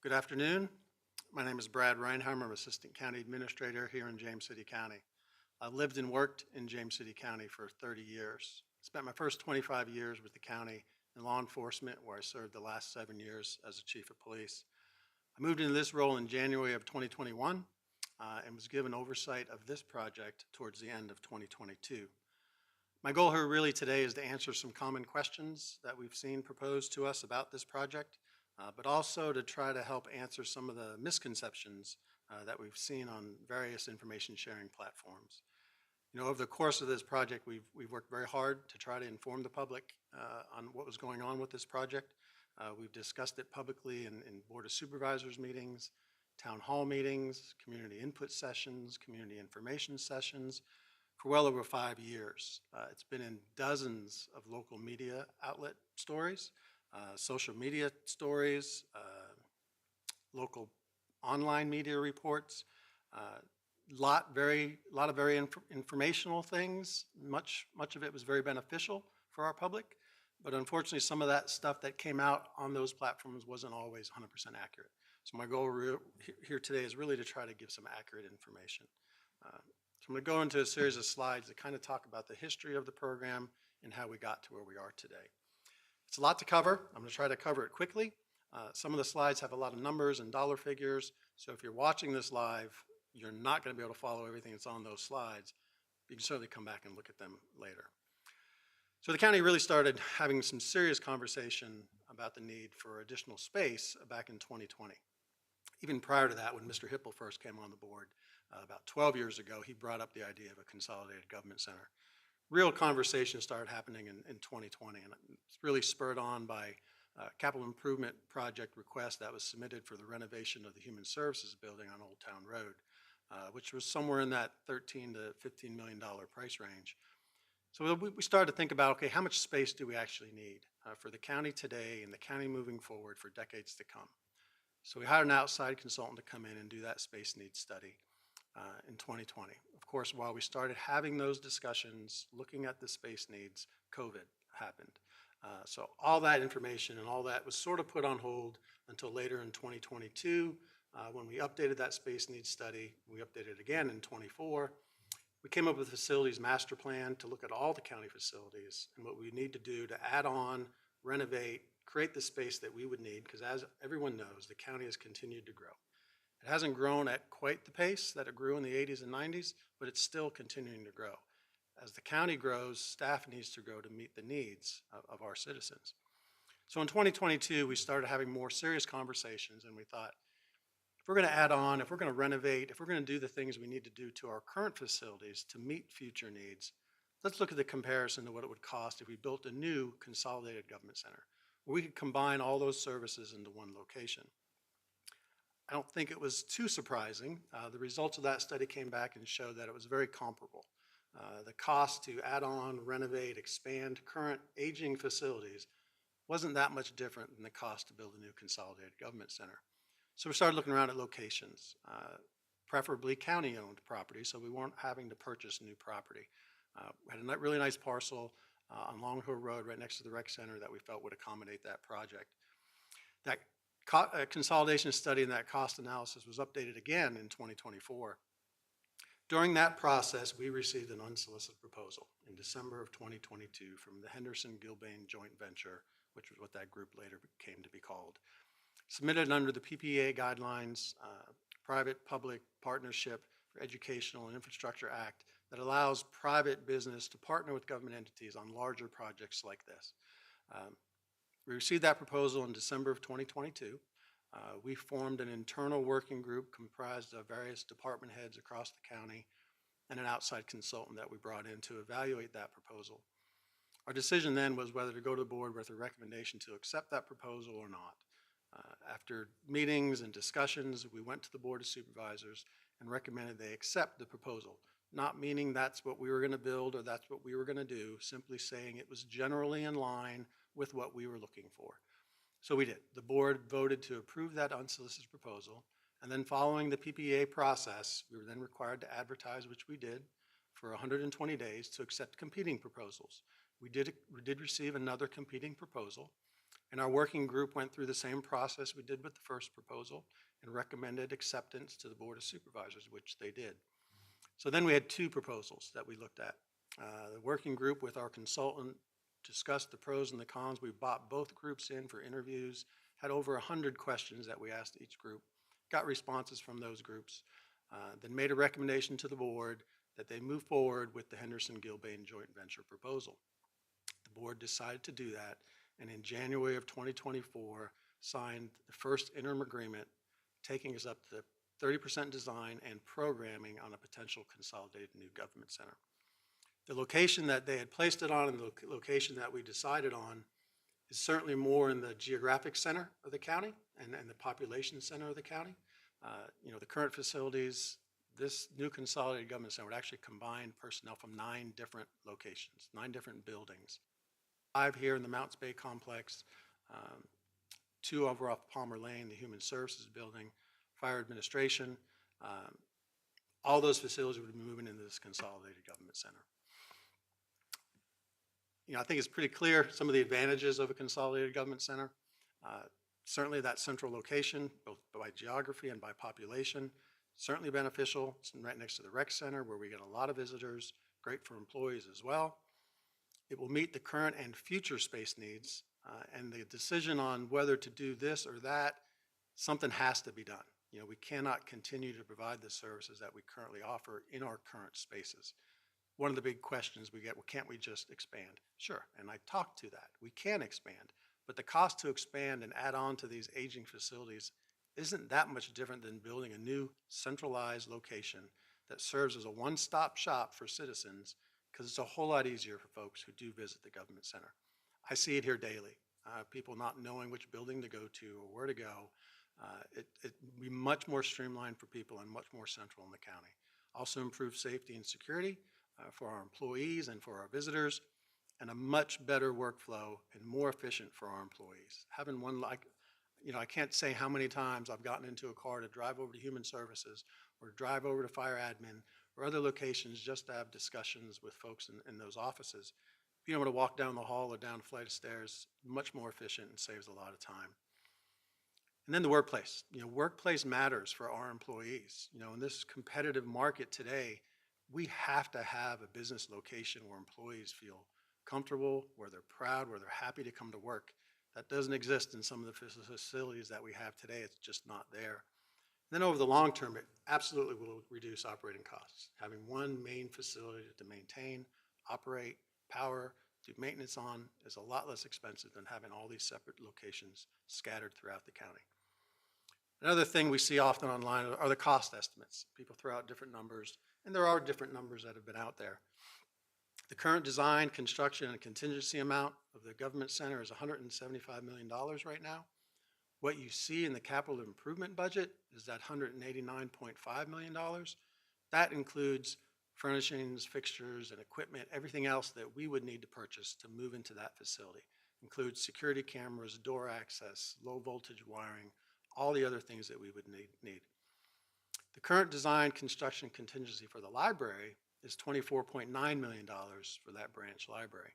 Good afternoon. My name is Brad Rinehimer. I'm Assistant County Administrator here in James City County. I've lived and worked in James City County for 30 years. Spent my first 25 years with the county in law enforcement, where I served the last 7 years as a chief of police. I moved into this role in January of 2021 and was given oversight of this project towards the end of 2022. My goal here really today is to answer some common questions that we've seen proposed to us about this project, but also to try to help answer some of the misconceptions that we've seen on various information sharing platforms. You know, over the course of this project, we've worked very hard to try to inform the public on what was going on with this project. We've discussed it publicly in Board of Supervisors meetings, town hall meetings, community input sessions, community information sessions for well over 5 years. It's been in dozens of local media outlet stories, social media stories, local online media reports, lot of very informational things. Much of it was very beneficial for our public, but unfortunately some of that stuff that came out on those platforms wasn't always 100% accurate. So my goal here today is really to try to give some accurate information. So I'm going to go into a series of slides that kind of talk about the history of the program and how we got to where we are today. It's a lot to cover. I'm going to try to cover it quickly. Some of the slides have a lot of numbers and dollar figures, so if you're watching this live, you're not going to be able to follow everything that's on those slides. You can certainly come back and look at them later. So the county really started having some serious conversation about the need for additional space back in 2020. Even prior to that, when Mr. Hipple first came on the board about 12 years ago, he brought up the idea of a consolidated government center. Real conversations started happening in 2020, and it's really spurred on by a capital improvement project request that was submitted for the renovation of the Human Services building on Old Town Road, which was somewhere in that $13 to $15 million price range. So we started to think about, okay, how much space do we actually need for the county today and the county moving forward for decades to come? So we hired an outside consultant to come in and do that space needs study in 2020. Of course, while we started having those discussions, looking at the space needs, COVID happened. So all that information and all that was sort of put on hold until later in 2022 when we updated that space needs study. We updated it again in 24. We came up with a facilities master plan to look at all the county facilities and what we need to do to add on, renovate, create the space that we would need, because as everyone knows, the county has continued to grow. It hasn't grown at quite the pace that it grew in the 80s and 90s, but it's still continuing to grow. As the county grows, staff needs to grow to meet the needs of our citizens. So in 2022, we started having more serious conversations, and we thought, if we're going to add on, if we're going to renovate, if we're going to do the things we need to do to our current facilities to meet future needs, let's look at the comparison to what it would cost if we built a new consolidated government center, where we could combine all those services into one location. I don't think it was too surprising. The results of that study came back and showed that it was very comparable. The cost to add on, renovate, expand current aging facilities wasn't that much different than the cost to build a new consolidated government center. So we started looking around at locations, preferably county-owned property, so we weren't having to purchase new property. We had a really nice parcel on Long Hill Road right next to the rec center that we felt would accommodate that project. That consolidation study and that cost analysis was updated again in 2024. During that process, we received an unsolicited proposal in December of 2022 from the Henderson-Gilbane joint venture, which was what that group later came to be called. Submitted under the PPA guidelines, Private-Public Partnership for Educational and Infrastructure Act, that allows private business to partner with government entities on larger projects like this. We received that proposal in December of 2022. We formed an internal working group comprised of various department heads across the county and an outside consultant that we brought in to evaluate that proposal. Our decision then was whether to go to the board with a recommendation to accept that proposal or not. After meetings and discussions, we went to the Board of Supervisors and recommended they accept the proposal, not meaning that's what we were going to build or that's what we were going to do, simply saying it was generally in line with what we were looking for. So we did. The board voted to approve that unsolicited proposal, and then following the PPA process, we were then required to advertise, which we did, for 120 days to accept competing proposals. We did receive another competing proposal, And our working group went through the same process we did with the first proposal and recommended acceptance to the Board of Supervisors, which they did. So then we had two proposals that we looked at. The working group with our consultant discussed the pros and the cons. We brought both groups in for interviews, had over 100 questions that we asked each group, got responses from those groups, then made a recommendation to the board that they move forward with the Henderson-Gilbane joint venture proposal. The board decided to do that, and in January of 2024, signed the first interim agreement, taking us up to 30% design and programming on a potential consolidated new government center. The location that they had placed it on and the location that we decided on is certainly more in the geographic center of the county and the population center of the county. The current facilities, this new consolidated government center would actually combine personnel from 9 different locations, 9 different buildings. 5 here in the Mounts Bay complex, 2 over off Palmer Lane, the Human Services building, Fire Administration. All those facilities would be moving into this consolidated government center. I think it's pretty clear some of the advantages of a consolidated government center. Certainly that central location, both by geography and by population, certainly beneficial. It's right next to the rec center where we get a lot of visitors, great for employees as well. It will meet the current and future space needs, and the decision on whether to do this or that, something has to be done. We cannot continue to provide the services that we currently offer in our current spaces. One of the big questions we get, well, can't we just expand? Sure, and I talked to that. We can expand, but the cost to expand and add on to these aging facilities isn't that much different than building a new centralized location that serves as a one-stop shop for citizens, because it's a whole lot easier for folks who do visit the government center. I see it here daily. People not knowing which building to go to or where to go. It would be much more streamlined for people and much more central in the county. Also improve safety and security for our employees and for our visitors, and a much better workflow and more efficient for our employees. Having one I can't say how many times I've gotten into a car to drive over to Human Services or drive over to Fire Admin or other locations just to have discussions with folks in those offices. Being able to walk down the hall or down a flight of stairs, much more efficient and saves a lot of time. And then the workplace. Workplace matters for our employees. In this competitive market today, we have to have a business location where employees feel comfortable, where they're proud, where they're happy to come to work. That doesn't exist in some of the facilities that we have today. It's just not there. And then over the long term, it absolutely will reduce operating costs. Having one main facility to maintain, operate, power, do maintenance on is a lot less expensive than having all these separate locations scattered throughout the county. Another thing we see often online are the cost estimates. People throw out different numbers, and there are different numbers that have been out there. The current design, construction, and contingency amount of the government center is $175 million right now. What you see in the capital improvement budget is that $189.5 million. That includes furnishings, fixtures, and equipment, everything else that we would need to purchase to move into that facility. Includes security cameras, door access, low voltage wiring, all the other things that we would need. The current design, construction contingency for the library is $24.9 million for that branch library.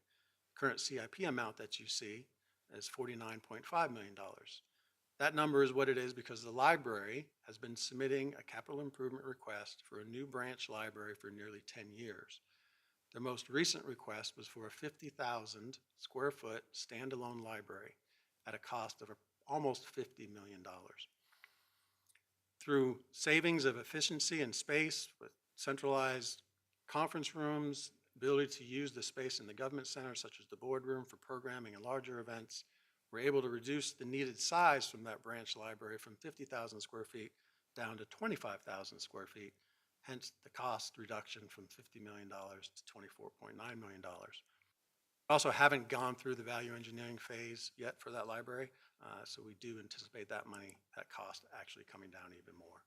Current CIP amount that you see is $49.5 million. That number is what it is because the library has been submitting a capital improvement request for a new branch library for nearly 10 years. Their most recent request was for a 50,000 square foot standalone library at a cost of almost $50 million. Through savings of efficiency and space with centralized conference rooms, ability to use the space in the government center, such as the boardroom for programming and larger events, we're able to reduce the needed size from that branch library from 50,000 square feet down to 25,000 square feet, hence the cost reduction from $50 million to $24.9 million. We also haven't gone through the value engineering phase yet for that library, so we do anticipate that cost actually coming down even more.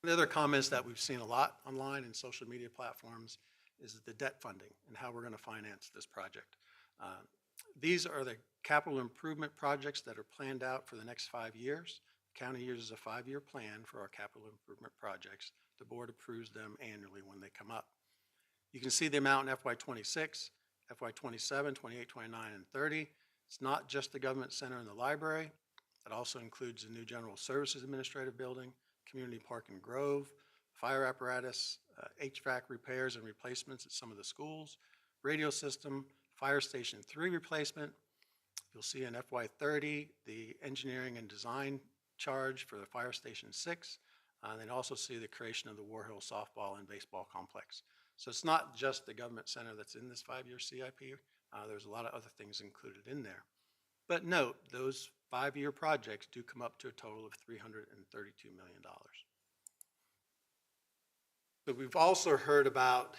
The other comments that we've seen a lot online and social media platforms is the debt funding and how we're going to finance this project. These are the capital improvement projects that are planned out for the next 5 years. The county uses a 5-year plan for our capital improvement projects. The board approves them annually when they come up. You can see the amount in FY26, FY27, 28, 29, and 30. It's not just the government center and the library. It also includes the new General Services Administrative Building, Community Park and Grove, fire apparatus, HVAC repairs and replacements at some of the schools, radio system, Fire Station 3 replacement. You'll see in FY30 the engineering and design charge for the Fire Station 6, and then also see the creation of the War Hill softball and baseball complex. So it's not just the government center that's in this 5-year CIP. There's a lot of other things included in there. But note, those 5-year projects do come up to a total of $332 million. But we've also heard about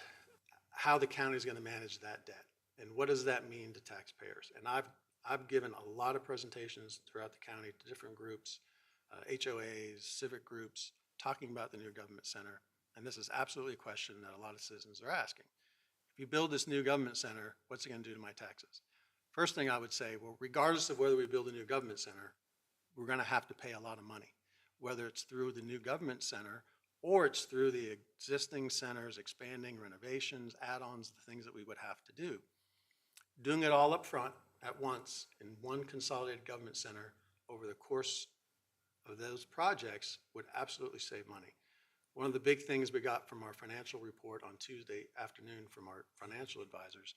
how the county is going to manage that debt and what does that mean to taxpayers. And I've given a lot of presentations throughout the county to different groups, HOAs, civic groups, talking about the new government center. And this is absolutely a question that a lot of citizens are asking. If you build this new government center, what's it going to do to my taxes? First thing I would say, well, regardless of whether we build a new government center, we're going to have to pay a lot of money, whether it's through the new government center or it's through the existing centers, expanding, renovations, add-ons, the things that we would have to do. Doing it all up front at once in one consolidated government center over the course of those projects would absolutely save money. One of the big things we got from our financial report on Tuesday afternoon from our financial advisors,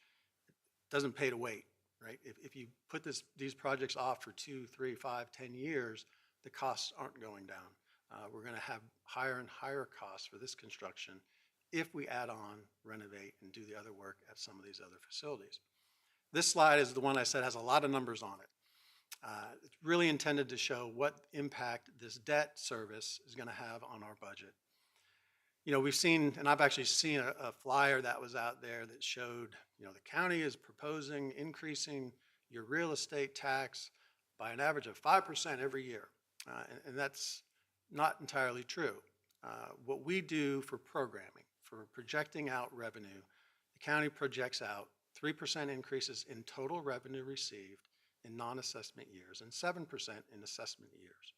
it doesn't pay to wait, right? If you put these projects off for 2, 3, 5, 10 years, the costs aren't going down. We're going to have higher and higher costs for this construction if we add on, renovate, and do the other work at some of these other facilities. This slide is the one I said has a lot of numbers on it. It's really intended to show what impact this debt service is going to have on our budget. You know, we've seen, and I've actually seen a flyer that was out there that showed, you know, the county is proposing increasing your real estate tax by an average of 5% every year. And that's not entirely true. What we do for programming, for projecting out revenue, the county projects out 3% increases in total revenue received in non-assessment years and 7% in assessment years.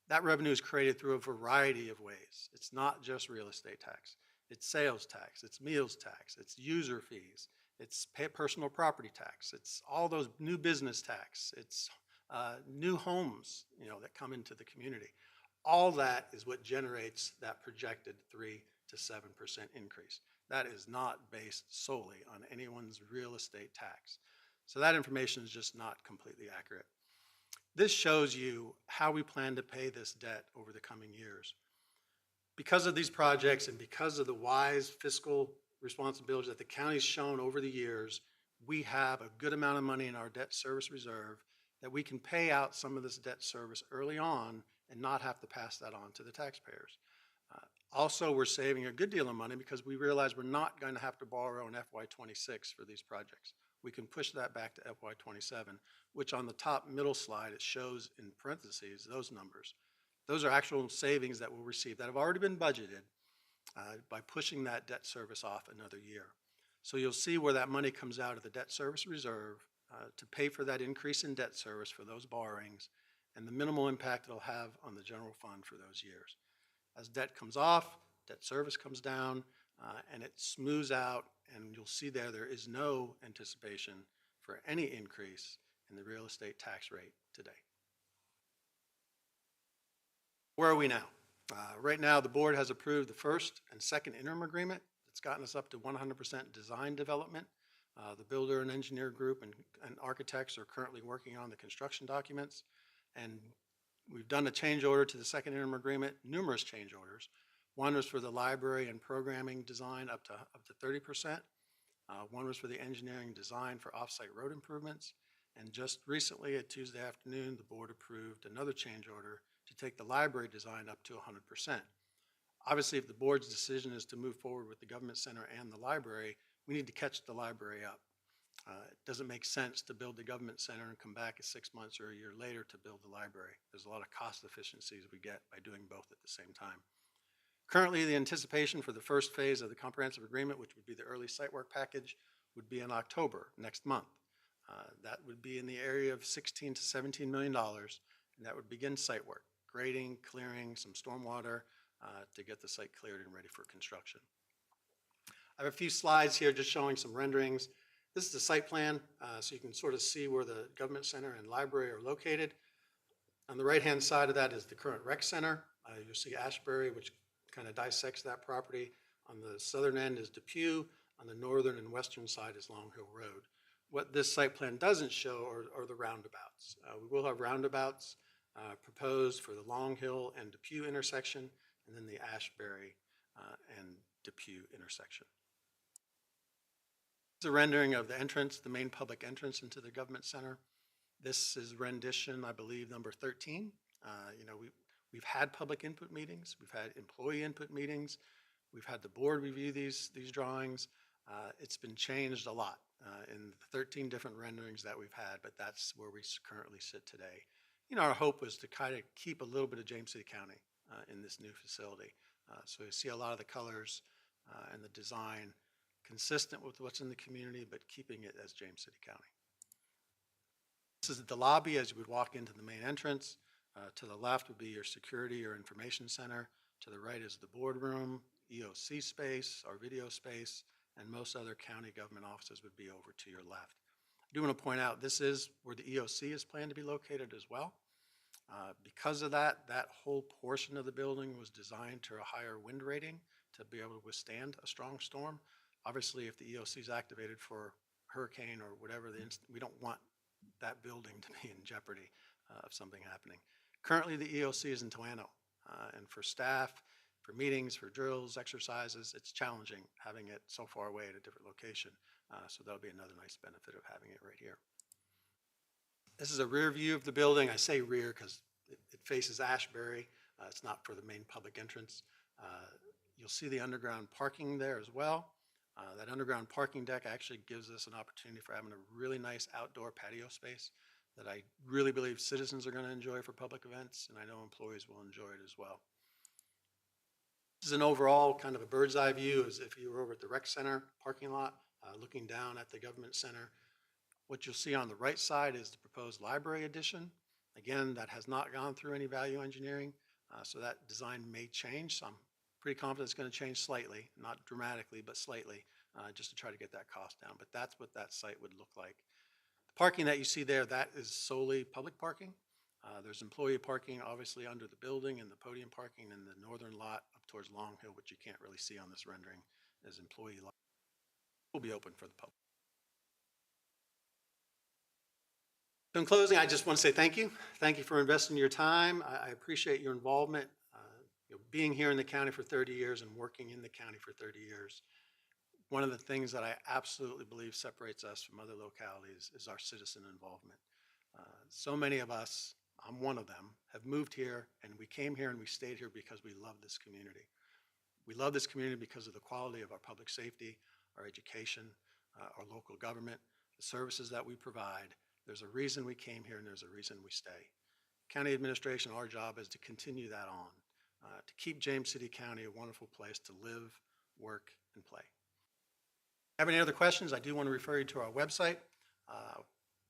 That revenue is created through a variety of ways. It's not just real estate tax. It's sales tax, it's meals tax, it's user fees, it's personal property tax, it's all those new business tax, it's new homes, you know, that come into the community. All that is what generates that projected 3 to 7% increase. That is not based solely on anyone's real estate tax. So that information is just not completely accurate. This shows you how we plan to pay this debt over the coming years. Because of these projects and because of the wise fiscal responsibilities that the county's shown over the years, we have a good amount of money in our debt service reserve that we can pay out some of this debt service early on and not have to pass that on to the taxpayers. Also, we're saving a good deal of money because we realize we're not going to have to borrow in FY26 for these projects. We can push that back to FY27, which on the top middle slide, it shows in parentheses those numbers. Those are actual savings that we'll receive that have already been budgeted by pushing that debt service off another year. So you'll see where that money comes out of the debt service reserve to pay for that increase in debt service for those borrowings and the minimal impact it'll have on the general fund for those years. As debt comes off, debt service comes down, and it smooths out, and you'll see there is no anticipation for any increase in the real estate tax rate today. Where are we now? Right now, the board has approved the first and second interim agreement. It's gotten us up to 100% design development. The builder and engineer group and architects are currently working on the construction documents, and we've done a change order to the second interim agreement, numerous change orders. One was for the library and programming design up to 30%. One was for the engineering design for off-site road improvements. And just recently, at Tuesday afternoon, the board approved another change order to take the library design up to 100%. Obviously, if the board's decision is to move forward with the government center and the library, we need to catch the library up. It doesn't make sense to build the government center and come back 6 months or a year later to build the library. There's a lot of cost efficiencies we get by doing both at the same time. Currently, the anticipation for the first phase of the comprehensive agreement, which would be the early site work package, would be in October, next month. That would be in the area of $16 to $17 million, and that would begin site work, grading, clearing, some stormwater to get the site cleared and ready for construction. I have a few slides here just showing some renderings. This is the site plan, so you can sort of see where the government center and library are located. On the right-hand side of that is the current rec center. You'll see Ashbury, which kind of dissects that property. On the southern end is Depew. On the northern and western side is Long Hill Road. What this site plan doesn't show are the roundabouts. We will have roundabouts proposed for the Long Hill and Depew intersection, and then the Ashbury and Depew intersection. This is a rendering of the entrance, the main public entrance into the government center. This is rendition, I believe, number 13. We've had public input meetings, we've had employee input meetings, we've had the board review these drawings. It's been changed a lot in the 13 different renderings that we've had, but that's where we currently sit today. Our hope was to kind of keep a little bit of James City County in this new facility. So you see a lot of the colors and the design consistent with what's in the community, but keeping it as James City County. This is the lobby as you would walk into the main entrance. To the left would be your security or information center. To the right is the boardroom, EOC space, our video space, and most other county government offices would be over to your left. I do want to point out this is where the EOC is planned to be located as well. Because of that whole portion of the building was designed to a higher wind rating to be able to withstand a strong storm. Obviously, if the EOC is activated for hurricane or whatever, we don't want that building to be in jeopardy of something happening. Currently, the EOC is in Toano, and for staff, for meetings, for drills, exercises, it's challenging having it so far away at a different location. So that'll be another nice benefit of having it right here. This is a rear view of the building. I say rear because it faces Ashbury. It's not for the main public entrance. You'll see the underground parking there as well. That underground parking deck actually gives us an opportunity for having a really nice outdoor patio space that I really believe citizens are going to enjoy for public events, and I know employees will enjoy it as well. This is an overall kind of a bird's eye view as if you were over at the rec center parking lot, looking down at the government center. What you'll see on the right side is the proposed library addition. Again, that has not gone through any value engineering, so that design may change. So I'm pretty confident it's going to change slightly, not dramatically, but slightly, just to try to get that cost down. But that's what that site would look like. The parking that you see there, that is solely public parking. There's employee parking obviously under the building and the podium parking in the northern lot up towards Long Hill, which you can't really see on this rendering as employee lot. Will be open for the public. So in closing, I just want to say thank you. Thank you for investing your time. I appreciate your involvement. Being here in the county for 30 years and working in the county for 30 years, one of the things that I absolutely believe separates us from other localities is our citizen involvement. So many of us, I'm one of them, have moved here and we came here and we stayed here because we love this community. We love this community because of the quality of our public safety, our education, our local government, the services that we provide. There's a reason we came here and there's a reason we stay. County administration, our job is to continue that on, to keep James City County a wonderful place to live, work, and play. If you have any other questions, I do want to refer you to our website.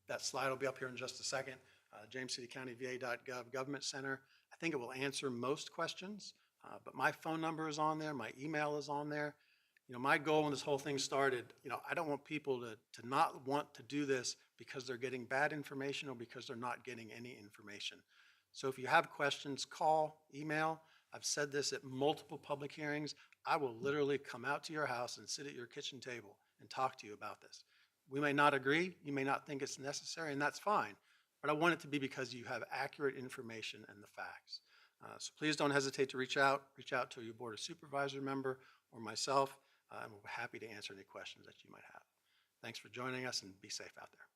That slide will be up here in just a second. JamesCityCountyVA.gov Government Center. I think it will answer most questions, but my phone number is on there. My email is on there. My goal when this whole thing started, I don't want people to not want to do this because they're getting bad information or because they're not getting any information. So if you have questions, call, email. I've said this at multiple public hearings. I will literally come out to your house and sit at your kitchen table and talk to you about this. We may not agree, you may not think it's necessary, and that's fine. But I want it to be because you have accurate information and the facts. So please don't hesitate to reach out to your Board of Supervisor member or myself, and we'll be happy to answer any questions that you might have. Thanks for joining us and be safe out there.